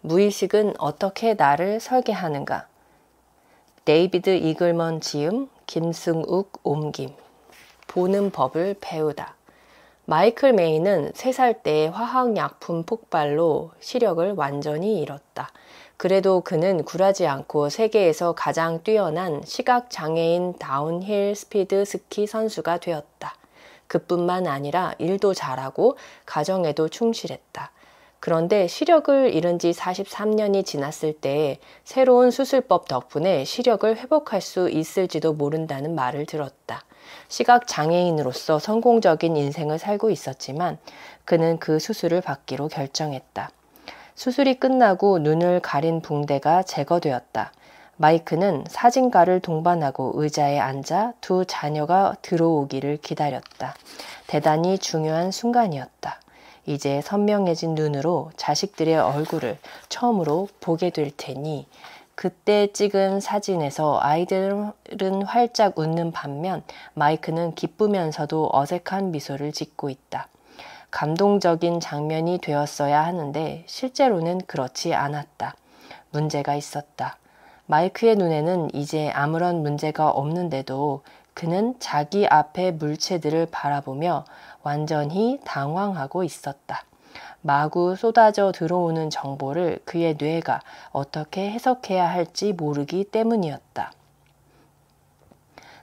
무의식은 어떻게 나를 설계하는가? 데이비드 이글먼 지음, 김승욱 옮김. 보는 법을 배우다. 마이클 메이는 3살 때 화학약품 폭발로 시력을 완전히 잃었다. 그래도 그는 굴하지 않고 세계에서 가장 뛰어난 시각장애인 다운힐 스피드 스키 선수가 되었다. 그뿐만 아니라 일도 잘하고 가정에도 충실했다. 그런데 시력을 잃은 지 43년이 지났을 때 새로운 수술법 덕분에 시력을 회복할 수 있을지도 모른다는 말을 들었다. 시각장애인으로서 성공적인 인생을 살고 있었지만 그는 그 수술을 받기로 결정했다. 수술이 끝나고 눈을 가린 붕대가 제거되었다. 마이크는 사진가를 동반하고 의자에 앉아 2 자녀가 들어오기를 기다렸다. 대단히 중요한 순간이었다. 이제 선명해진 눈으로 자식들의 얼굴을 처음으로 보게 될 테니 그때 찍은 사진에서 아이들은 활짝 웃는 반면 마이크는 기쁘면서도 어색한 미소를 짓고 있다. 감동적인 장면이 되었어야 하는데 실제로는 그렇지 않았다. 문제가 있었다. 마이크의 눈에는 이제 아무런 문제가 없는데도 그는 자기 앞의 물체들을 바라보며 완전히 당황하고 있었다. 마구 쏟아져 들어오는 정보를 그의 뇌가 어떻게 해석해야 할지 모르기 때문이었다.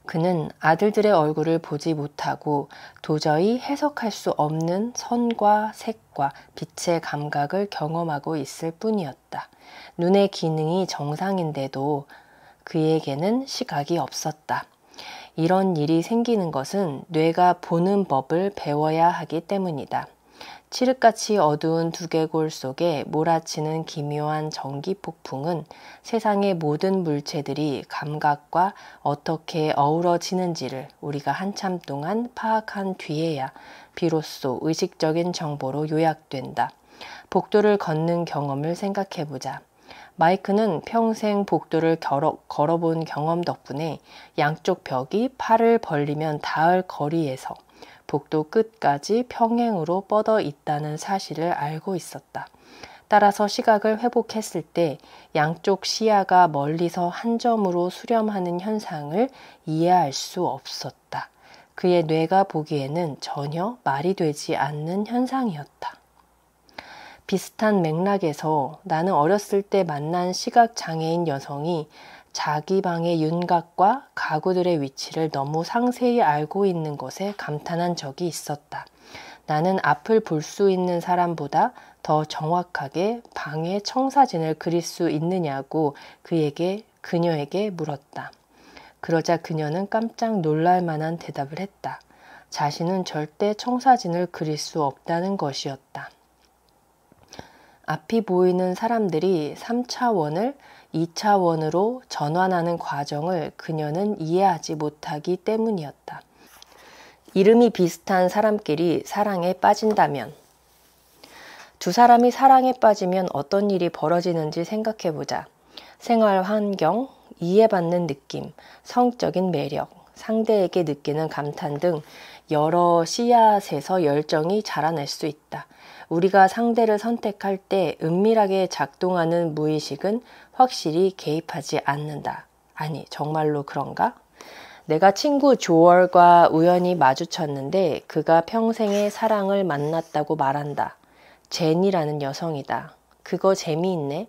그는 아들들의 얼굴을 보지 못하고 도저히 해석할 수 없는 선과 색과 빛의 감각을 경험하고 있을 뿐이었다. 눈의 기능이 정상인데도 그에게는 시각이 없었다. 이런 일이 생기는 것은 뇌가 보는 법을 배워야 하기 때문이다. 칠흑같이 어두운 두개골 속에 몰아치는 기묘한 전기 폭풍은 세상의 모든 물체들이 감각과 어떻게 어우러지는지를 우리가 한참 동안 파악한 뒤에야 비로소 의식적인 정보로 요약된다. 복도를 걷는 경험을 생각해보자. 마이크는 평생 복도를 걸어본 경험 덕분에 양쪽 벽이 팔을 벌리면 닿을 거리에서 복도 끝까지 평행으로 뻗어 있다는 사실을 알고 있었다. 따라서 시각을 회복했을 때 양쪽 시야가 멀리서 한 점으로 수렴하는 현상을 이해할 수 없었다. 그의 뇌가 보기에는 전혀 말이 되지 않는 현상이었다. 비슷한 맥락에서 나는 어렸을 때 만난 시각장애인 여성이 자기 방의 윤곽과 가구들의 위치를 너무 상세히 알고 있는 것에 감탄한 적이 있었다. 나는 앞을 볼 수 있는 사람보다 더 정확하게 방의 청사진을 그릴 수 있느냐고 그녀에게 물었다. 그러자 그녀는 깜짝 놀랄 만한 대답을 했다. 자신은 절대 청사진을 그릴 수 없다는 것이었다. 앞이 보이는 사람들이 3차원을 2차원으로 전환하는 과정을 그녀는 이해하지 못하기 때문이었다. 이름이 비슷한 사람끼리 사랑에 빠진다면, 2 사람이 사랑에 빠지면 어떤 일이 벌어지는지 생각해보자. 생활 환경, 이해받는 느낌, 성적인 매력, 상대에게 느끼는 감탄 등 여러 씨앗에서 열정이 자라날 수 있다. 우리가 상대를 선택할 때 은밀하게 작동하는 무의식은 확실히 개입하지 않는다. 아니, 정말로 그런가? 내가 친구 조얼과 우연히 마주쳤는데 그가 평생의 사랑을 만났다고 말한다. 제니라는 여성이다. 그거 재미있네.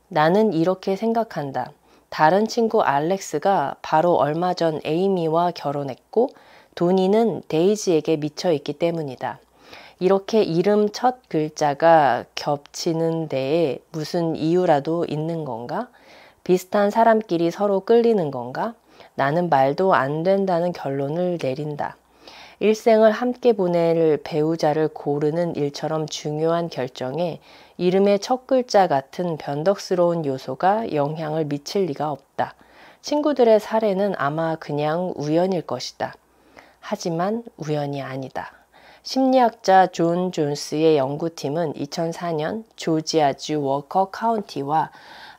나는 이렇게 생각한다. 다른 친구 알렉스가 바로 얼마 전 에이미와 결혼했고 도니는 데이지에게 미쳐 있기 때문이다. 이렇게 이름 첫 글자가 겹치는 데에 무슨 이유라도 있는 건가? 비슷한 사람끼리 서로 끌리는 건가? 나는 말도 안 된다는 결론을 내린다. 일생을 함께 보낼 배우자를 고르는 일처럼 중요한 결정에 이름의 첫 글자 같은 변덕스러운 요소가 영향을 미칠 리가 없다. 친구들의 사례는 아마 그냥 우연일 것이다. 하지만 우연이 아니다. 심리학자 존 존스의 연구팀은 2004년 조지아주 워커 카운티와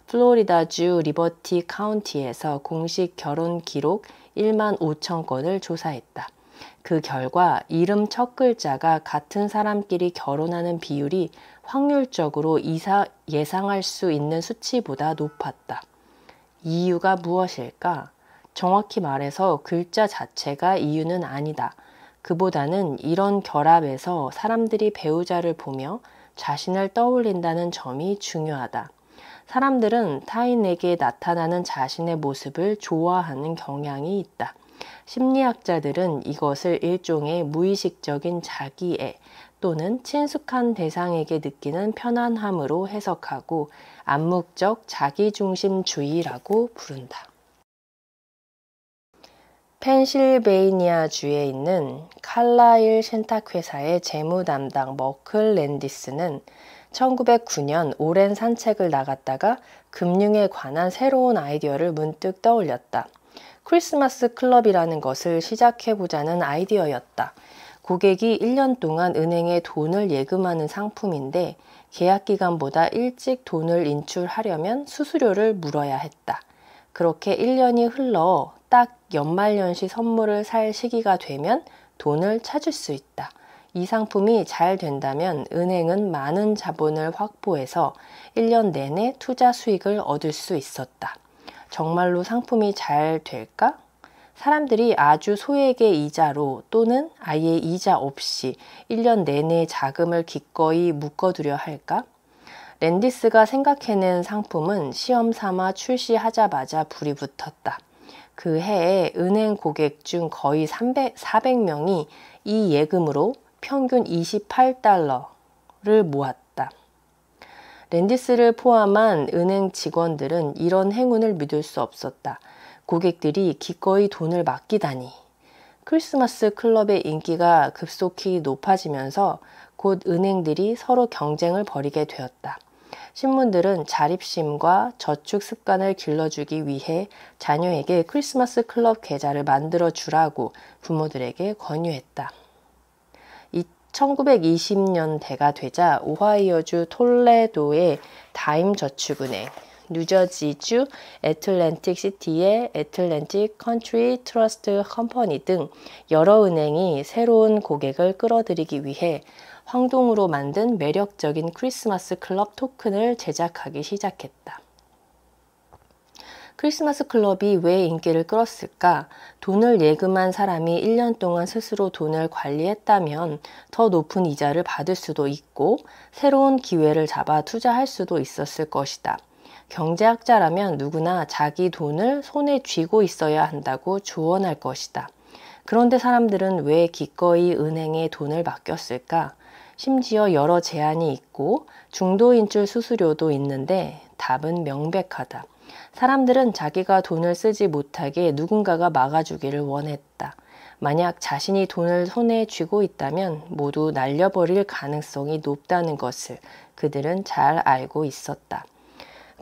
플로리다주 리버티 카운티에서 공식 결혼 기록 1만 5천 건을 조사했다. 그 결과 이름 첫 글자가 같은 사람끼리 결혼하는 비율이 확률적으로 예상할 수 있는 수치보다 높았다. 이유가 무엇일까? 정확히 말해서 글자 자체가 이유는 아니다. 그보다는 이런 결합에서 사람들이 배우자를 보며 자신을 떠올린다는 점이 중요하다. 사람들은 타인에게 나타나는 자신의 모습을 좋아하는 경향이 있다. 심리학자들은 이것을 일종의 무의식적인 자기애 또는 친숙한 대상에게 느끼는 편안함으로 해석하고 암묵적 자기중심주의라고 부른다. 펜실베이니아주에 있는 칼라일 신탁회사의 재무 담당 머클 랜디스는 1909년 오랜 산책을 나갔다가 금융에 관한 새로운 아이디어를 문득 떠올렸다. 크리스마스 클럽이라는 것을 시작해보자는 아이디어였다. 고객이 1년 동안 은행에 돈을 예금하는 상품인데 계약기간보다 일찍 돈을 인출하려면 수수료를 물어야 했다. 그렇게 1년이 흘러 딱 연말연시 선물을 살 시기가 되면 돈을 찾을 수 있다. 이 상품이 잘 된다면 은행은 많은 자본을 확보해서 1년 내내 투자 수익을 얻을 수 있었다. 정말로 상품이 잘 될까? 사람들이 아주 소액의 이자로 또는 아예 이자 없이 1년 내내 자금을 기꺼이 묶어두려 할까? 랜디스가 생각해낸 상품은 시험 삼아 출시하자마자 불이 붙었다. 그 해에 은행 고객 중 거의 400명이 이 예금으로 평균 28달러를 모았다. 랜디스를 포함한 은행 직원들은 이런 행운을 믿을 수 없었다. 고객들이 기꺼이 돈을 맡기다니. 크리스마스 클럽의 인기가 급속히 높아지면서 곧 은행들이 서로 경쟁을 벌이게 되었다. 신문들은 자립심과 저축 습관을 길러주기 위해 자녀에게 크리스마스 클럽 계좌를 만들어 주라고 부모들에게 권유했다. 1920년대가 되자 오하이오주 톨레도의 다임저축은행, 뉴저지주 애틀랜틱 시티의 애틀랜틱 컨트리 트러스트 컴퍼니 등 여러 은행이 새로운 고객을 끌어들이기 위해 황동으로 만든 매력적인 크리스마스 클럽 토큰을 제작하기 시작했다. 크리스마스 클럽이 왜 인기를 끌었을까? 돈을 예금한 사람이 1년 동안 스스로 돈을 관리했다면 더 높은 이자를 받을 수도 있고 새로운 기회를 잡아 투자할 수도 있었을 것이다. 경제학자라면 누구나 자기 돈을 손에 쥐고 있어야 한다고 조언할 것이다. 그런데 사람들은 왜 기꺼이 은행에 돈을 맡겼을까? 심지어 여러 제한이 있고 중도인출 수수료도 있는데 답은 명백하다. 사람들은 자기가 돈을 쓰지 못하게 누군가가 막아주기를 원했다. 만약 자신이 돈을 손에 쥐고 있다면 모두 날려버릴 가능성이 높다는 것을 그들은 잘 알고 있었다.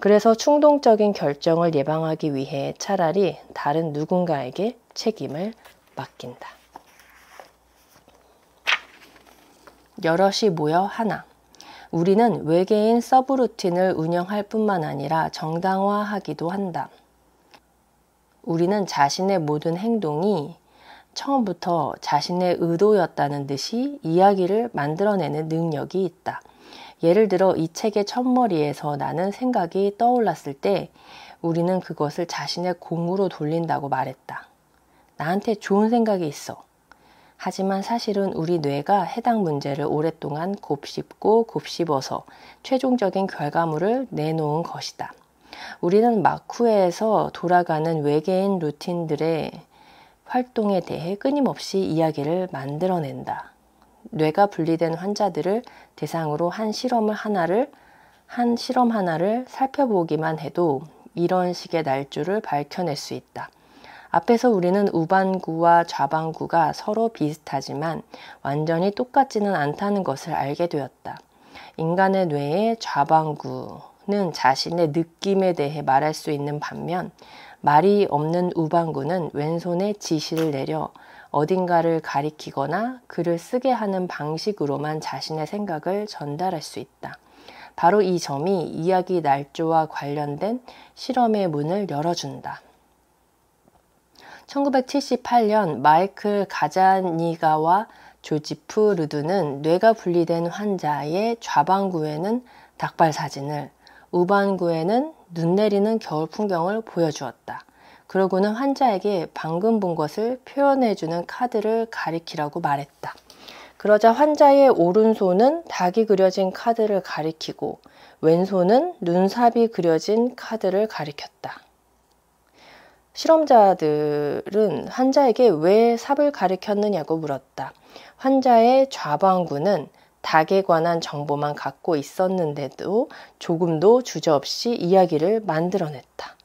그래서 충동적인 결정을 예방하기 위해 차라리 다른 누군가에게 책임을 맡긴다. 여럿이 모여 하나. 우리는 외계인 서브루틴을 운영할 뿐만 아니라 정당화하기도 한다. 우리는 자신의 모든 행동이 처음부터 자신의 의도였다는 듯이 이야기를 만들어내는 능력이 있다. 예를 들어 이 책의 첫머리에서 나는 생각이 떠올랐을 때 우리는 그것을 자신의 공으로 돌린다고 말했다. 나한테 좋은 생각이 있어. 하지만 사실은 우리 뇌가 해당 문제를 오랫동안 곱씹고 곱씹어서 최종적인 결과물을 내놓은 것이다. 우리는 마쿠에서 돌아가는 외계인 루틴들의 활동에 대해 끊임없이 이야기를 만들어낸다. 뇌가 분리된 환자들을 대상으로 한 실험 하나를 살펴보기만 해도 이런 식의 날조를 밝혀낼 수 있다. 앞에서 우리는 우반구와 좌반구가 서로 비슷하지만 완전히 똑같지는 않다는 것을 알게 되었다. 인간의 뇌의 좌반구는 자신의 느낌에 대해 말할 수 있는 반면 말이 없는 우반구는 왼손에 지시를 내려 어딘가를 가리키거나 글을 쓰게 하는 방식으로만 자신의 생각을 전달할 수 있다. 바로 이 점이 이야기 날조와 관련된 실험의 문을 열어준다. 1978년 마이클 가자니가와 조지프 르두는 뇌가 분리된 환자의 좌반구에는 닭발 사진을, 우반구에는 눈 내리는 겨울 풍경을 보여주었다. 그러고는 환자에게 방금 본 것을 표현해주는 카드를 가리키라고 말했다. 그러자 환자의 오른손은 닭이 그려진 카드를 가리키고 왼손은 눈삽이 그려진 카드를 가리켰다. 실험자들은 환자에게 왜 삽을 가리켰느냐고 물었다. 환자의 좌반구는 닭에 관한 정보만 갖고 있었는데도 조금도 주저없이 이야기를 만들어냈다.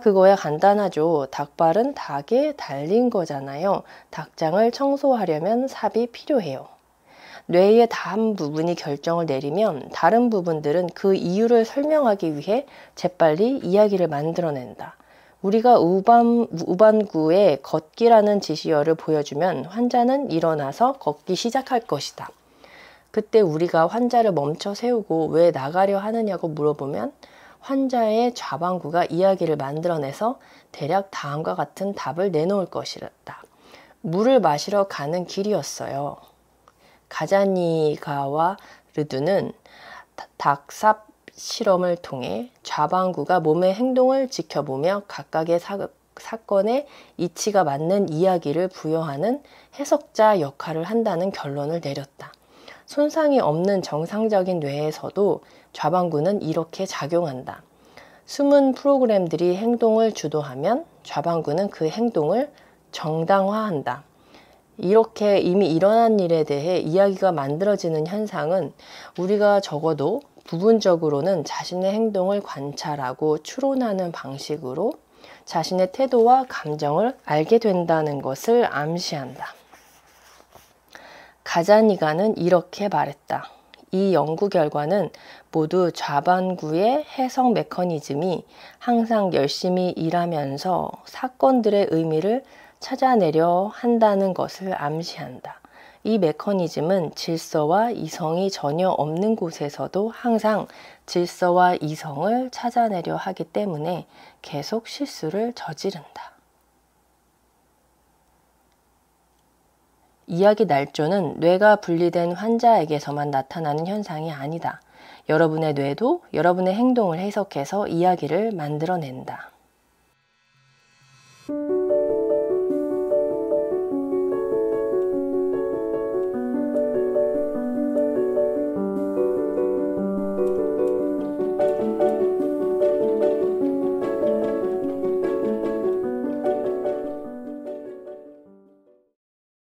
그거야 간단하죠. 닭발은 닭에 달린 거잖아요. 닭장을 청소하려면 삽이 필요해요. 뇌의 한 부분이 결정을 내리면 다른 부분들은 그 이유를 설명하기 위해 재빨리 이야기를 만들어낸다. 우리가 우반구에 걷기라는 지시어를 보여주면 환자는 일어나서 걷기 시작할 것이다. 그때 우리가 환자를 멈춰 세우고 왜 나가려 하느냐고 물어보면 환자의 좌반구가 이야기를 만들어내서 대략 다음과 같은 답을 내놓을 것이다. 물을 마시러 가는 길이었어요. 가자니가와 르두는 닭삽 실험을 통해 좌반구가 몸의 행동을 지켜보며 각각의 사건에 이치가 맞는 이야기를 부여하는 해석자 역할을 한다는 결론을 내렸다. 손상이 없는 정상적인 뇌에서도 좌반구는 이렇게 작용한다. 숨은 프로그램들이 행동을 주도하면 좌반구는 그 행동을 정당화한다. 이렇게 이미 일어난 일에 대해 이야기가 만들어지는 현상은 우리가 적어도 부분적으로는 자신의 행동을 관찰하고 추론하는 방식으로 자신의 태도와 감정을 알게 된다는 것을 암시한다. 가자니가는 이렇게 말했다. 이 연구 결과는 모두 좌반구의 해석 메커니즘이 항상 열심히 일하면서 사건들의 의미를 찾아내려 한다는 것을 암시한다. 이 메커니즘은 질서와 이성이 전혀 없는 곳에서도 항상 질서와 이성을 찾아내려 하기 때문에 계속 실수를 저지른다. 이야기 날조는 뇌가 분리된 환자에게서만 나타나는 현상이 아니다. 여러분의 뇌도 여러분의 행동을 해석해서 이야기를 만들어낸다.